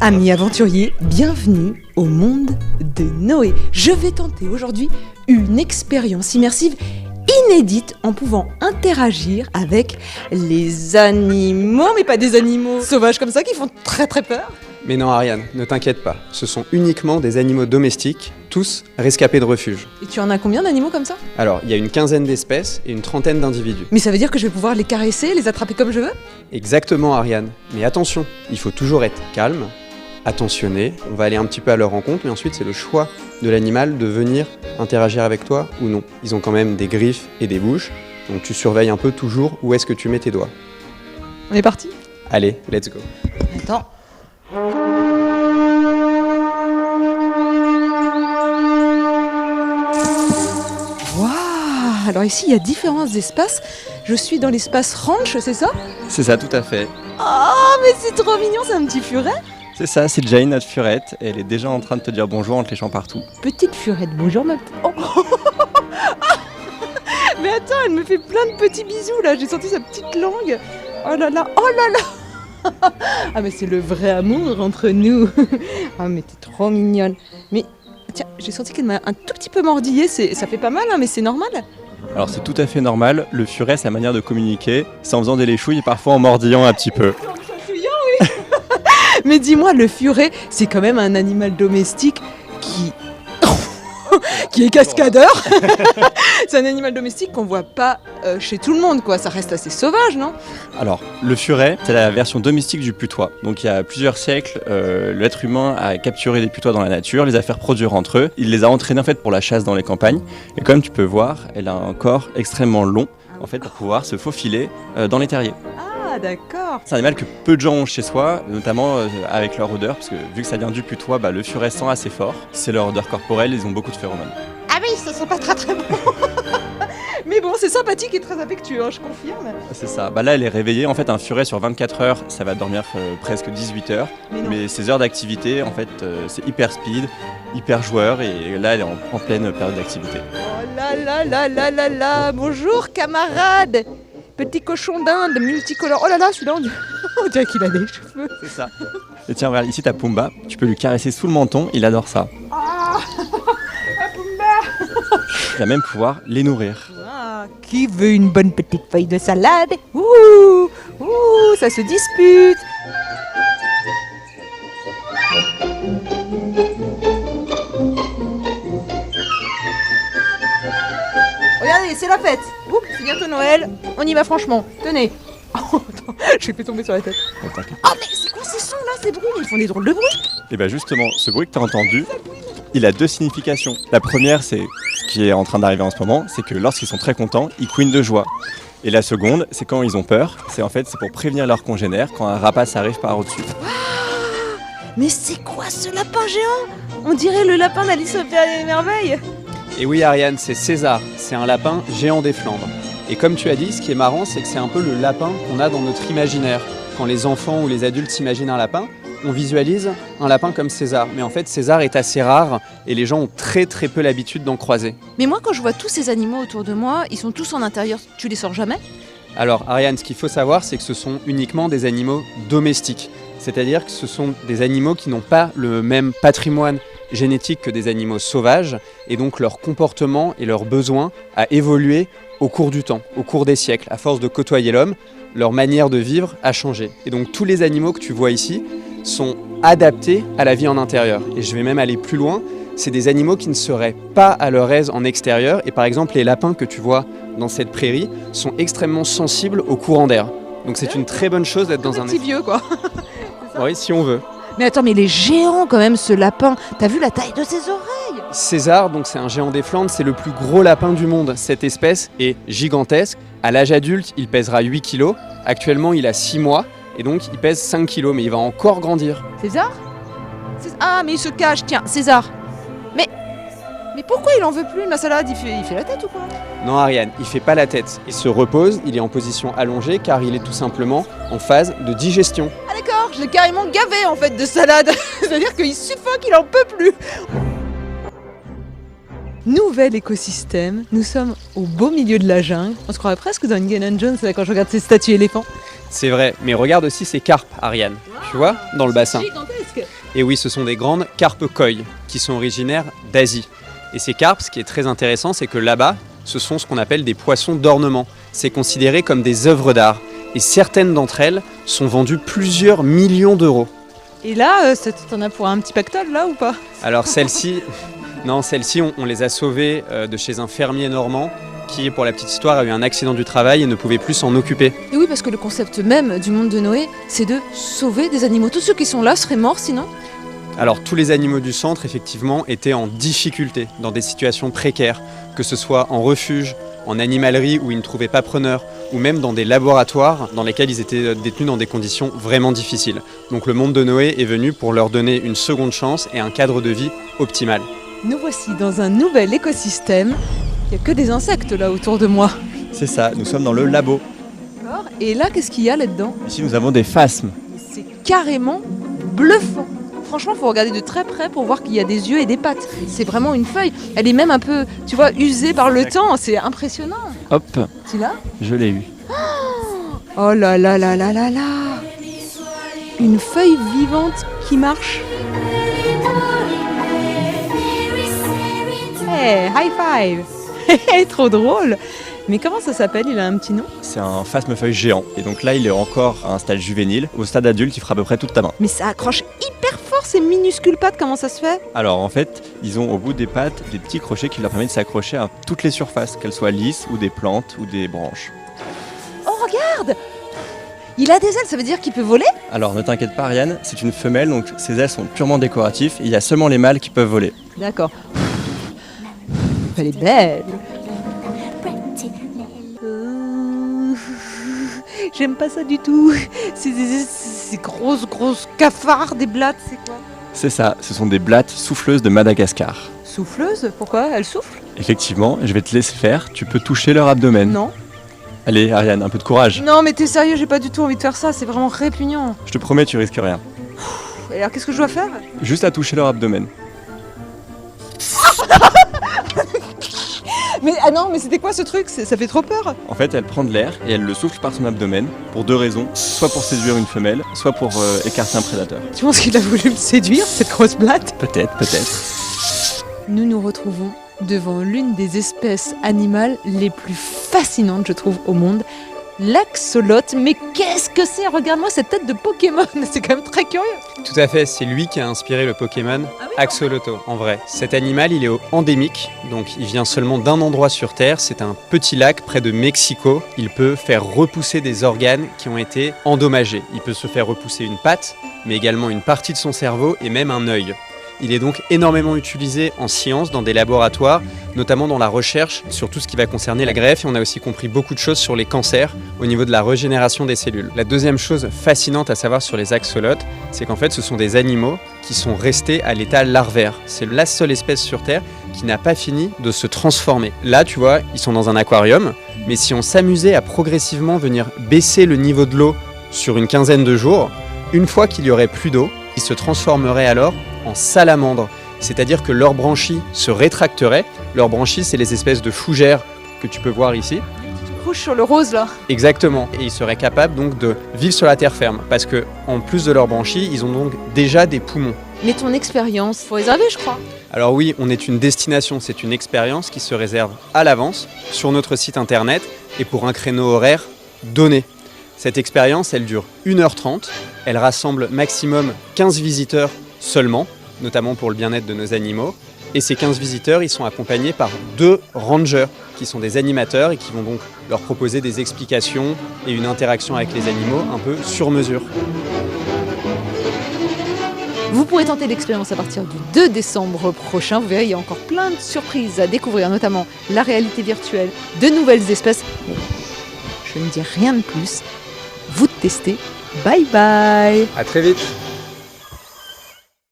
Amis aventuriers, bienvenue au monde de Noé. Je vais tenter aujourd'hui une expérience immersive inédite en pouvant interagir avec les animaux, mais pas des animaux sauvages comme ça qui font très très peur. Mais non Ariane, ne t'inquiète pas, ce sont uniquement des animaux domestiques, tous rescapés de refuge. Et tu en as combien d'animaux comme ça? Alors, il y a une 15aine d'espèces et une 30aine d'individus. Mais ça veut dire que je vais pouvoir les caresser, les attraper comme je veux? Exactement Ariane, mais attention, il faut toujours être calme, attentionné, on va aller un petit peu à leur rencontre, mais ensuite c'est le choix de l'animal de venir interagir avec toi ou non. Ils ont quand même des griffes et des bouches, donc tu surveilles un peu toujours où est-ce que tu mets tes doigts. On est parti? Allez, let's go. Attends. Waouh! Alors ici il y a différents espaces. Je suis dans l'espace ranch, c'est ça? C'est ça, tout à fait. Oh mais c'est trop mignon, c'est un petit furet. C'est ça, c'est Jane, notre furette. Et elle est déjà en train de te dire bonjour en te léchant partout. Petite furette, bonjour ma petite... Oh. Mais attends, elle me fait plein de petits bisous là, j'ai senti sa petite langue. Oh là là, oh là là. Ah mais c'est le vrai amour entre nous. Ah mais t'es trop mignonne. Mais tiens, j'ai senti qu'elle m'a un tout petit peu mordillée, ça fait pas mal hein, mais c'est normal. Alors c'est tout à fait normal, le furet, sa manière de communiquer, c'est en faisant des léchouilles et parfois en mordillant un petit peu. Mais dis-moi, le furet, c'est quand même un animal domestique qui est cascadeur. C'est un animal domestique qu'on voit pas chez tout le monde, quoi. Ça reste assez sauvage, non? Alors, le furet, c'est la version domestique du putois. Donc il y a plusieurs siècles, l'être humain a capturé des putois dans la nature, les a fait reproduire entre eux. Il les a entraînés en fait pour la chasse dans les campagnes. Et comme tu peux voir, elle a un corps extrêmement long, en fait, pour pouvoir se faufiler dans les terriers. Ah, d'accord. C'est un animal que peu de gens ont chez soi, notamment avec leur odeur, parce que vu que ça vient du putois, le furet sent assez fort. C'est leur odeur corporelle, ils ont beaucoup de phéromones. Ah oui, ça sent pas très très bon. Mais bon, c'est sympathique et très affectueux, hein, je confirme. C'est ça. Là, elle est réveillée. En fait, un furet sur 24 heures, ça va dormir presque 18 heures. Mais ces heures d'activité, en fait, c'est hyper speed, hyper joueur. Et là, elle est en pleine période d'activité. Oh là là là là là là. Bonjour, camarade. Petit cochon d'Inde multicolore. Oh là là, celui-là, on dirait qu'il a des cheveux. C'est ça. Et tiens, regarde, ici, t'as Pumba. Tu peux lui caresser sous le menton. Il adore ça. Ah, Pumba. Il va même pouvoir les nourrir. Ah, qui veut une bonne petite feuille de salade? Ouh, ouh, ça se dispute. Regardez, c'est la fête. Oups, c'est bientôt Noël. On y va franchement. Tenez. Oh, attends, je vais plus tomber sur la tête. Oh, t'inquiète. Oh, mais c'est quoi ces sons là, ces bruits? Ils font des drôles de bruit. Et justement, ce bruit que t'as entendu, il a deux significations. La première, c'est ce qui est en train d'arriver en ce moment, c'est que lorsqu'ils sont très contents, ils couinent de joie. Et la seconde, c'est quand ils ont peur, c'est pour prévenir leurs congénères quand un rapace arrive par au-dessus. Mais c'est quoi ce lapin géant? On dirait le lapin d'Alice au Pays des Merveilles. Et oui Ariane, c'est César, c'est un lapin géant des Flandres. Et comme tu as dit, ce qui est marrant, c'est que c'est un peu le lapin qu'on a dans notre imaginaire. Quand les enfants ou les adultes s'imaginent un lapin, on visualise un lapin comme César. Mais en fait, César est assez rare et les gens ont très très peu l'habitude d'en croiser. Mais moi, quand je vois tous ces animaux autour de moi, ils sont tous en intérieur. Tu les sors jamais? Alors Ariane, ce qu'il faut savoir, c'est que ce sont uniquement des animaux domestiques. C'est-à-dire que ce sont des animaux qui n'ont pas le même patrimoine génétique que des animaux sauvages. Et donc leur comportement et leurs besoins a évolué au cours du temps, au cours des siècles. À force de côtoyer l'homme, leur manière de vivre a changé. Et donc tous les animaux que tu vois ici sont adaptés à la vie en intérieur. Et je vais même aller plus loin, c'est des animaux qui ne seraient pas à leur aise en extérieur. Et par exemple, les lapins que tu vois dans cette prairie sont extrêmement sensibles au courant d'air. Donc c'est une très bonne chose d'être dans un... petit vieux, quoi. Oui, si on veut. Mais attends, mais il est géant quand même, ce lapin. T'as vu la taille de ses oreilles? César, donc c'est un géant des Flandres, c'est le plus gros lapin du monde. Cette espèce est gigantesque. À l'âge adulte, il pèsera 8 kg. Actuellement, il a 6 mois. Et donc, il pèse 5 kg, mais il va encore grandir. César? Ah, mais il se cache, tiens, César. Mais pourquoi il en veut plus, ma salade? Il fait la tête ou quoi? Non, Ariane, il fait pas la tête. Il se repose, il est en position allongée, car il est tout simplement en phase de digestion. Ah d'accord, je l'ai carrément gavé en fait de salade. C'est-à-dire qu'il suffoque, il en peut plus. Nouvel écosystème, nous sommes au beau milieu de la jungle. On se croirait presque dans Indiana Jones là, quand je regarde ces statues éléphants. C'est vrai, mais regarde aussi ces carpes, Ariane. Tu vois, dans le bassin. Gigantesque. Et oui, ce sont des grandes carpes koi qui sont originaires d'Asie. Et ces carpes, ce qui est très intéressant, c'est que là-bas, ce sont ce qu'on appelle des poissons d'ornement. C'est considéré comme des œuvres d'art. Et certaines d'entre elles sont vendues plusieurs millions d'euros. Et là, t'en as pour un petit pactole là ou pas? Alors celles-ci, on les a sauvées de chez un fermier normand qui, pour la petite histoire, a eu un accident du travail et ne pouvait plus s'en occuper. Et oui, parce que le concept même du monde de Noé, c'est de sauver des animaux. Tous ceux qui sont là seraient morts sinon. Alors tous les animaux du centre, effectivement, étaient en difficulté, dans des situations précaires, que ce soit en refuge, en animalerie où ils ne trouvaient pas preneur, ou même dans des laboratoires dans lesquels ils étaient détenus dans des conditions vraiment difficiles. Donc le monde de Noé est venu pour leur donner une seconde chance et un cadre de vie optimal. Nous voici dans un nouvel écosystème. Il n'y a que des insectes là autour de moi. C'est ça, nous sommes dans le labo. Et là, qu'est-ce qu'il y a là-dedans? Ici, nous avons des phasmes. C'est carrément bluffant. Franchement, il faut regarder de très près pour voir qu'il y a des yeux et des pattes. C'est vraiment une feuille. Elle est même un peu, tu vois, usée par le temps. C'est impressionnant. Hop, Tu l'as? je l'ai eu. Oh là là là là là là! Une feuille vivante qui marche. Hey, high five! Trop drôle! Mais comment ça s'appelle? Il a un petit nom? C'est un phasme-feuille géant. Et donc là, il est encore à un stade juvénile. Au stade adulte, il fera à peu près toute ta main. Mais ça accroche hyper fort ces minuscules pattes, comment ça se fait? Alors en fait, ils ont au bout des pattes des petits crochets qui leur permettent de s'accrocher à toutes les surfaces, qu'elles soient lisses ou des plantes ou des branches. Oh regarde! Il a des ailes, ça veut dire qu'il peut voler? Alors ne t'inquiète pas Ariane, c'est une femelle, donc ses ailes sont purement décoratives et il y a seulement les mâles qui peuvent voler. D'accord. Elle est belle. J'aime pas ça du tout. Ces grosses cafards, des blattes, c'est quoi? C'est ça, ce sont des blattes souffleuses de Madagascar. Souffleuse? Pourquoi? Elle souffle? Effectivement, je vais te laisser faire, tu peux toucher leur abdomen. Non. Allez Ariane, un peu de courage. Non mais t'es sérieux, j'ai pas du tout envie de faire ça, c'est vraiment répugnant. Je te promets, tu risques rien. Et alors qu'est-ce que je dois faire? Juste à toucher leur abdomen. Mais ah non, mais c'était quoi ce truc? Ça fait trop peur. En fait, elle prend de l'air et elle le souffle par son abdomen pour deux raisons. Soit pour séduire une femelle, soit pour écarter un prédateur. Tu penses qu'il a voulu me séduire, cette grosse blatte? Peut-être, peut-être. Nous nous retrouvons devant l'une des espèces animales les plus fascinantes, je trouve, au monde. L'axolote. Mais qu'est-ce que c'est? Regarde-moi cette tête de Pokémon, c'est quand même très curieux. Tout à fait, c'est lui qui a inspiré le Pokémon Axolotl, en vrai. Cet animal, il est endémique, donc il vient seulement d'un endroit sur Terre, c'est un petit lac près de Mexico. Il peut faire repousser des organes qui ont été endommagés. Il peut se faire repousser une patte, mais également une partie de son cerveau et même un œil. Il est donc énormément utilisé en sciences, dans des laboratoires, notamment dans la recherche sur tout ce qui va concerner la greffe. Et on a aussi compris beaucoup de choses sur les cancers au niveau de la régénération des cellules. La deuxième chose fascinante à savoir sur les axolotes, c'est qu'en fait ce sont des animaux qui sont restés à l'état larvaire. C'est la seule espèce sur Terre qui n'a pas fini de se transformer. Là, tu vois, ils sont dans un aquarium, mais si on s'amusait à progressivement venir baisser le niveau de l'eau sur une quinzaine de jours, une fois qu'il y aurait plus d'eau, ils se transformeraient alors en salamandres, c'est-à-dire que leurs branchies se rétracteraient. Leurs branchies, c'est les espèces de fougères que tu peux voir ici. Rouge sur le rose là. Exactement, et ils seraient capables donc de vivre sur la terre ferme, parce que en plus de leurs branchies, ils ont donc déjà des poumons. Mais ton expérience, faut réserver je crois. Alors oui, on est une destination, c'est une expérience qui se réserve à l'avance sur notre site internet et pour un créneau horaire donné. Cette expérience, elle dure 1h30, elle rassemble maximum 15 visiteurs seulement, notamment pour le bien-être de nos animaux. Et ces 15 visiteurs, ils sont accompagnés par 2 rangers, qui sont des animateurs et qui vont donc leur proposer des explications et une interaction avec les animaux un peu sur mesure. Vous pourrez tenter l'expérience à partir du 2 décembre prochain. Vous verrez, il y a encore plein de surprises à découvrir, notamment la réalité virtuelle, de nouvelles espèces. Mais je ne dis rien de plus. Vous testez. Bye bye. À très vite.